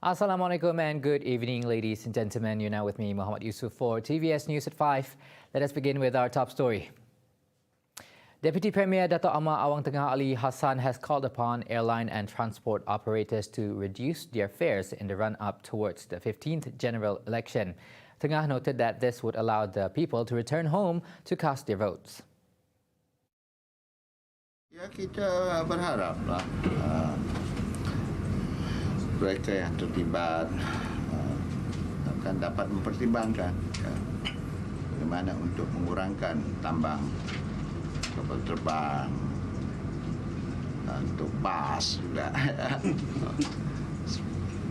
Assalamualaikum and good evening, ladies and gentlemen. You're now with me, Muhammad Yusuf, for TVS News at 5. Let us begin with our top story. Deputy Premier Dato' Amar Awang Tengah Ali Hassan has called upon airline and transport operators to reduce their fares in the run-up towards the 15th general election. Tengah noted that this would allow the people to return home to cast their votes. Ya, kita berharaplah mereka yang terlibat akan dapat mempertimbangkan bagaimana untuk mengurangkan tambang kapal terbang, untuk bas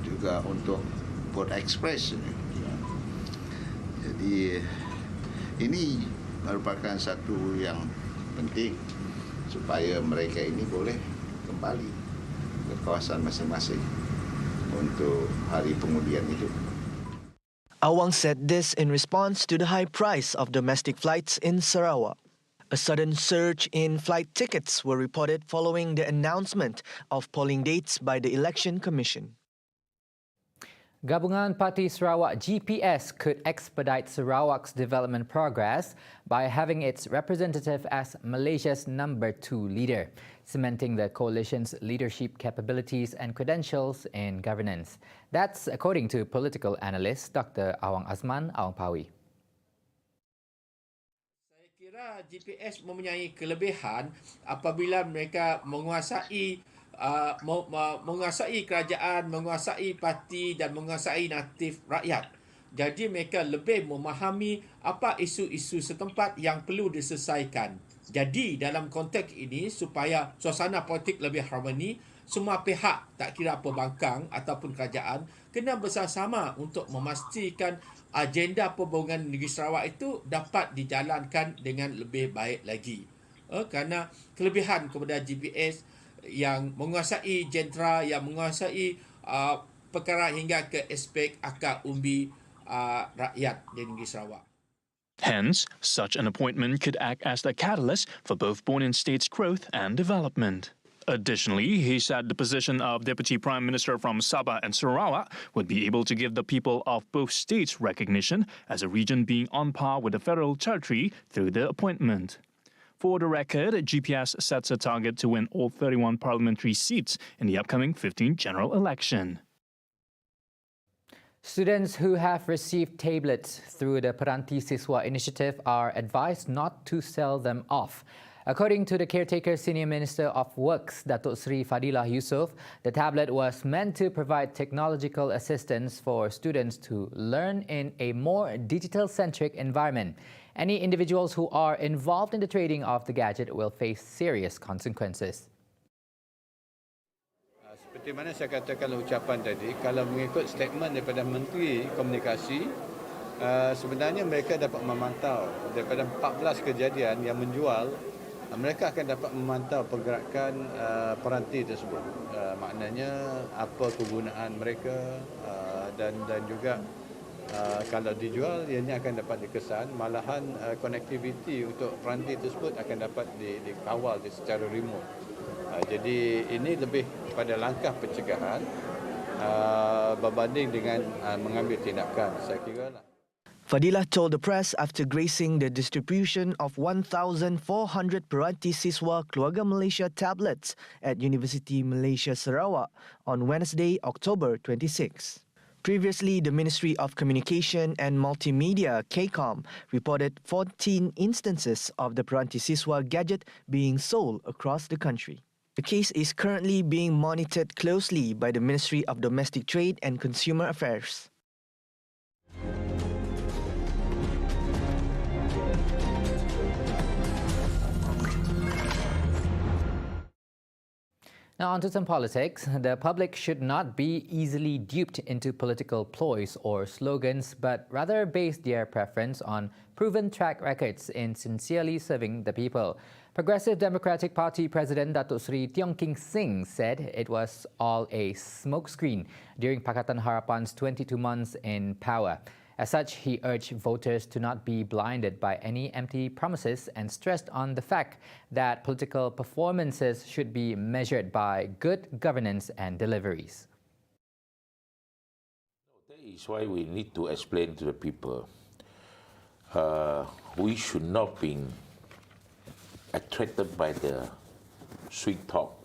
juga untuk Port Express. Jadi ini merupakan satu yang penting supaya mereka ini boleh kembali ke kawasan masing-masing untuk hari pengundian itu. Awang said this in response to the high price of domestic flights in Sarawak. A sudden surge in flight tickets were reported following the announcement of polling dates by the Election Commission. Gabungan Parti Sarawak GPS could expedite Sarawak's development progress by having its representative as Malaysia's number 2 leader, cementing the coalition's leadership capabilities and credentials in governance. That's according to political analyst Dr. Awang Azman Awang Pawi. GPS mempunyai kelebihan apabila mereka menguasai kerajaan, menguasai parti dan menguasai natif rakyat. Jadi mereka lebih memahami apa isu-isu setempat yang perlu diselesaikan. Jadi dalam konteks ini, supaya suasana politik lebih harmoni, semua pihak, tak kira pembangkang ataupun kerajaan, kena bersama-sama untuk memastikan agenda pembangunan negeri Sarawak itu dapat dijalankan dengan lebih baik lagi. Kerana kelebihan kepada GPS yang menguasai jentera, yang menguasai perkara hingga ke aspek akar umbi rakyat di negeri Sarawak. Hence, such an appointment could act as the catalyst for both Bornean State's growth and development. Additionally, he said the position of Deputy Prime Minister from Sabah and Sarawak would be able to give the people of both states recognition as a region being on par with the federal territory through the appointment. For the record, GPS sets a target to win all 31 parliamentary seats in the upcoming 15th general election. Students who have received tablets through the Perantisiswa initiative are advised not to sell them off. According to the caretaker Senior Minister of Works, Datuk Sri FADILLAH Yusof, the tablet was meant to provide technological assistance for students to learn in a more digital-centric environment. Any individuals who are involved in the trading of the gadget will face serious consequences. Seperti mana saya katakan ucapan tadi, kalau mengikut statement daripada Menteri Komunikasi, sebenarnya mereka dapat memantau daripada 14 kejadian yang menjual, mereka akan dapat memantau pergerakan peranti tersebut. Maknanya apa kegunaan mereka dan juga kalau dijual, ianya akan dapat dikesan. Malahan konektiviti untuk peranti tersebut akan dapat dikawal secara remote. Jadi ini lebih pada langkah pencegahan berbanding dengan mengambil tindakan, saya kira lah. Fadillah told the press after gracing the distribution of 1,400 Perantisiswa Keluarga Malaysia tablets at University Malaysia Sarawak on Wednesday, October 26. Previously, the Ministry of Communication and Multimedia, KCOM, reported 14 instances of the Perantisiswa gadget being sold across the country. The case is currently being monitored closely by the Ministry of Domestic Trade and Consumer Affairs. Now on to some politics. The public should not be easily duped into political ploys or slogans, but rather base their preference on proven track records in sincerely serving the people. Progressive Democratic Party President Datuk Seri Tiong King Sing said it was all a smokescreen during Pakatan Harapan's 22 months in power. As such, he urged voters to not be blinded by any empty promises and stressed on the fact that political performances should be measured by good governance and deliveries. That is why we need to explain to the people. We should not be attracted by the sweet talk.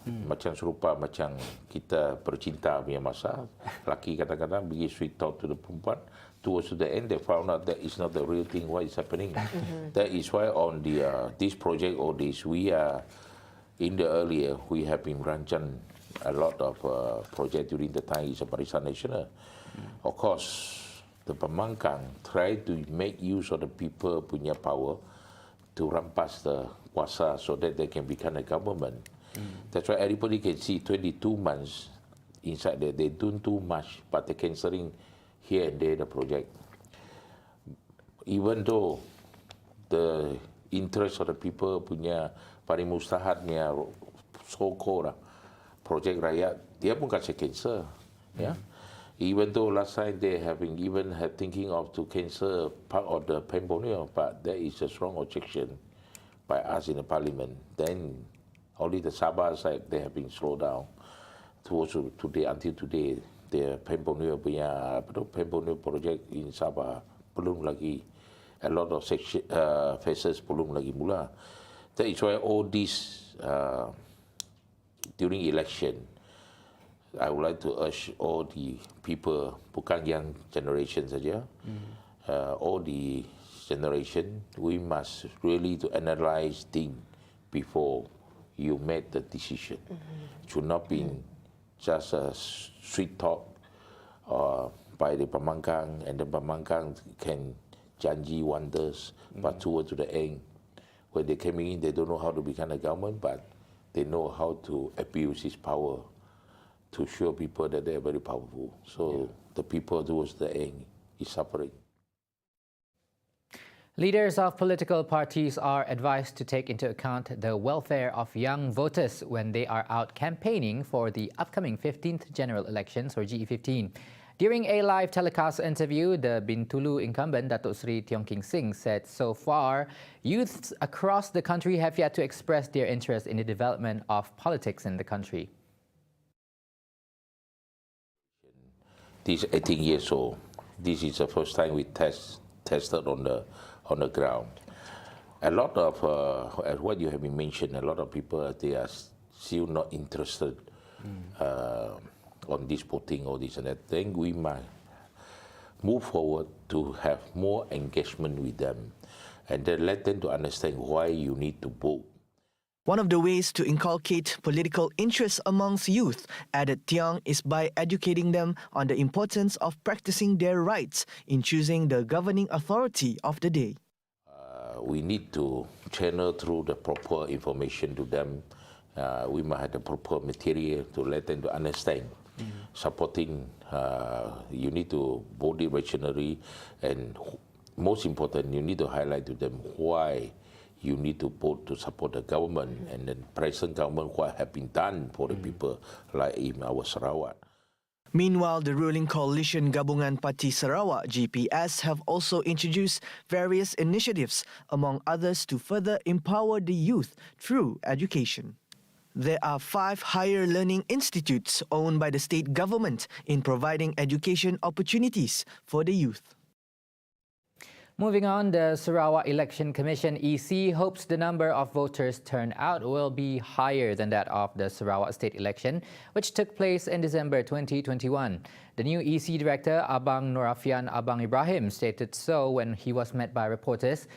Macam serupa macam kita bercinta punya masa, laki kadang-kadang bagi sweet talk to the perempuan, towards the end they found out that is not the real thing what is happening. That is why on the this project or this we are in the earlier we have been rancang a lot of project during the time is a Barisan Nasional. Of course, the pemangkang try to make use of the people punya power to rampas the kuasa so that they can become a government. That's why everybody can see 22 months inside there. They don't do much, but they're cancelling here and there the project. Even though the interest of the people punya paling mustahadnya so-called project rakyat, dia pun kasi cancel. Yeah? Even though last time they have been even thinking of to cancel part of the Pembonia, but there is a strong objection by us in the parliament. Then only the Sabah side, they have been slowed down. Towards today, until today, the Pembonia punya Pembonia project in Sabah belum lagi, a lot of phases belum lagi mula. That is why all this during election, I would like to urge all the people, bukan young generation saja, all the generation, we must really to analyze things before you make the decision. It should not be just a sweet talk by the pemangkang, and the pemangkang can janji wonders, but towards the end, when they came in, they don't know how to become a government, but they know how to abuse his power to show people that they are very powerful. So the people towards the end is suffering. Leaders of political parties are advised to take into account the welfare of young voters when they are out campaigning for the upcoming 15th general elections, or GE15. During a live telecast interview, the Bintulu incumbent, Datuk Seri Tiong King Sing, said so far, youths across the country have yet to express their interest in the development of politics in the country. This 18 years old. This is the first time we tested on the ground. A lot of what you have been mentioned, a lot of people they are still not interested on this voting or this and that. Then we might move forward to have more engagement with them, and then let them to understand why you need to vote. One of the ways to inculcate political interest amongst youth, added Tiong, is by educating them on the importance of practicing their rights in choosing the governing authority of the day. We need to channel through the proper information to them. We might have the proper material to let them to understand. Supporting, you need to vote it rationally, and most important, you need to highlight to them why you need to vote to support the government and the present government what have been done for the people, like in our Sarawak. Meanwhile, the ruling coalition Gabungan Parti Sarawak (GPS) have also introduced various initiatives, among others, to further empower the youth through education. There are 5 higher learning institutes owned by the state government in providing education opportunities for the youth. Moving on, the Sarawak Election Commission EC hopes the number of voters turned out will be higher than that of the Sarawak state election, which took place in December 2021. The new EC director, Abang Norafian Abang Ibrahim, stated so when he was met by reporters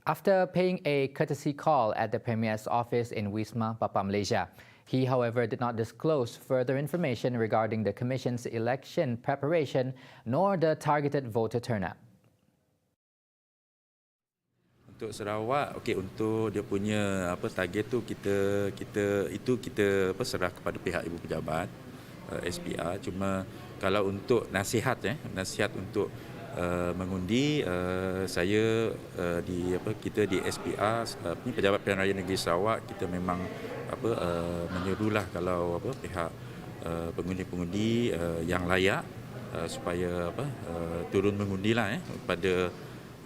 after paying a courtesy call at the Premier's office in Wisma Papa Malaysia. He, however, did not disclose further information regarding the Commission's election preparation nor the targeted voter turnout. Untuk Sarawak, untuk dia punya target tu kita serah kepada pihak ibu pejabat SPR. Cuma kalau untuk nasihat untuk mengundi, saya kita di SPR Pejabat Pilihan Raya Negeri Sarawak, kita memang menyerulah kalau pihak pengundi-pengundi yang layak supaya turun mengundi lah pada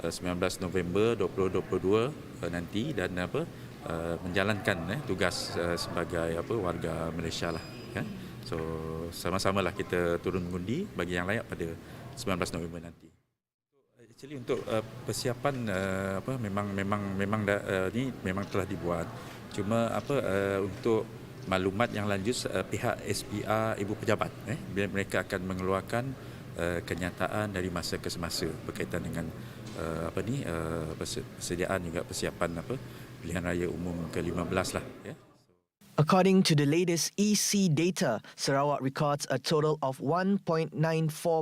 19 November 2022 nanti dan menjalankan tugas sebagai warga Malaysia lah kan. So sama-samalah kita turun mengundi bagi yang layak pada 19 November nanti. Actually untuk persiapan memang telah dibuat. Cuma untuk maklumat yang lanjut pihak SPR ibu pejabat mereka akan mengeluarkan kenyataan dari masa ke semasa berkaitan dengan persediaan juga persiapan pilihan raya umum ke-15 lah ya. According to the latest EC data, Sarawak records a total of 1.94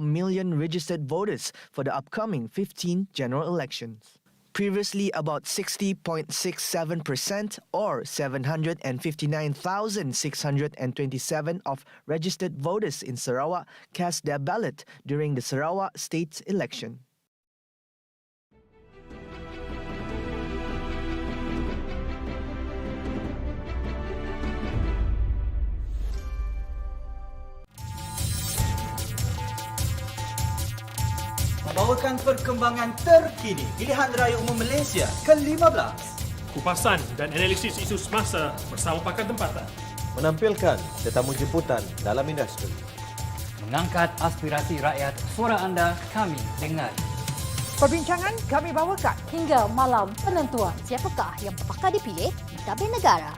million registered voters for the upcoming 15 general elections. Previously, about 60.67% or 759,627 of registered voters in Sarawak cast their ballot during the Sarawak state election. Membawakan perkembangan terkini pilihan raya umum Malaysia ke-15. Kupasan dan analisis isu semasa bersama pakar tempatan. Menampilkan tetamu jemputan dalam industri. Mengangkat aspirasi rakyat, suara anda kami dengar. Perbincangan kami bawakan hingga malam penentuan siapakah yang bakal dipilih Mentadbir Negara.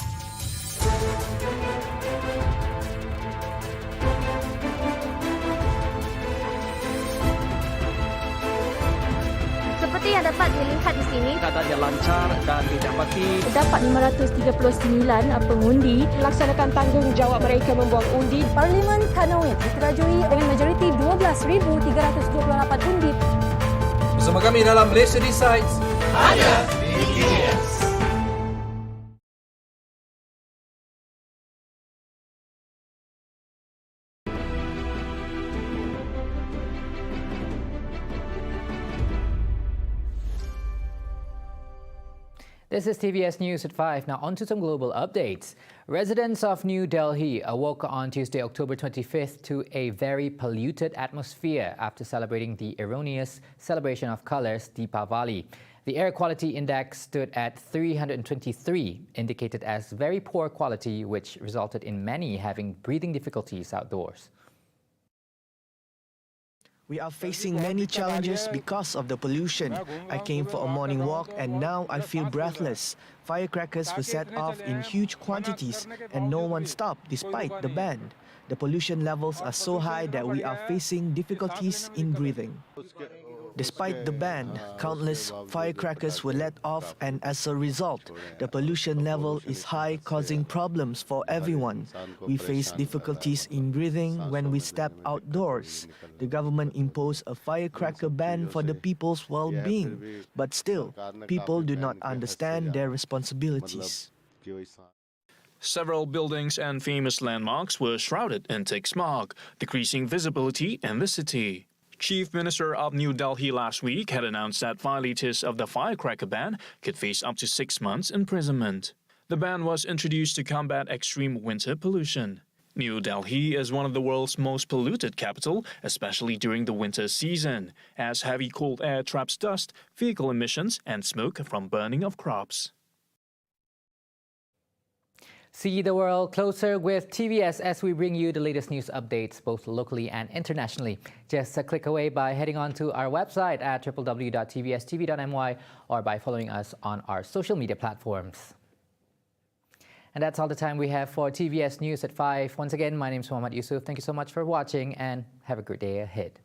Seperti yang dapat dilihat di sini, keadaannya lancar dan didapati terdapat 539 pengundi melaksanakan tanggungjawab mereka membuang undi. Parlimen Kanawin diterajui dengan majoriti 12,328 undi. Bersama kami dalam Malaysia Decides hanya di TVS. This is TVS News at 5. Now on to some global updates. Residents of New Delhi awoke on Tuesday, October 25th to a very polluted atmosphere after celebrating the erroneous celebration of colours, Deepavali. The air quality index stood at 323, indicated as very poor quality, which resulted in many having breathing difficulties outdoors. We are facing many challenges because of the pollution. I came for a morning walk and now I feel breathless. Firecrackers were set off in huge quantities and no one stopped despite the ban. The pollution levels are so high that we are facing difficulties in breathing. Despite the ban, countless firecrackers were let off, and as a result, the pollution level is high, causing problems for everyone. We face difficulties in breathing when we step outdoors. The government imposed a firecracker ban for the people's well-being, but still, people do not understand their responsibilities. Several buildings and famous landmarks were shrouded in thick smog, decreasing visibility in the city. Chief Minister of New Delhi last week had announced that violators of the firecracker ban could face up to 6 months imprisonment. The ban was introduced to combat extreme winter pollution. New Delhi is one of the world's most polluted capital, especially during the winter season, as heavy cold air traps dust, vehicle emissions, and smoke from burning of crops. See the world closer with TVS as we bring you the latest news updates both locally and internationally. Just a click away by heading on to our website at www.tvstv.my or by following us on our social media platforms. And that's all the time we have for TVS News at 5. Once again, my name is Muhammad Yusuf. Thank you so much for watching and have a great day ahead.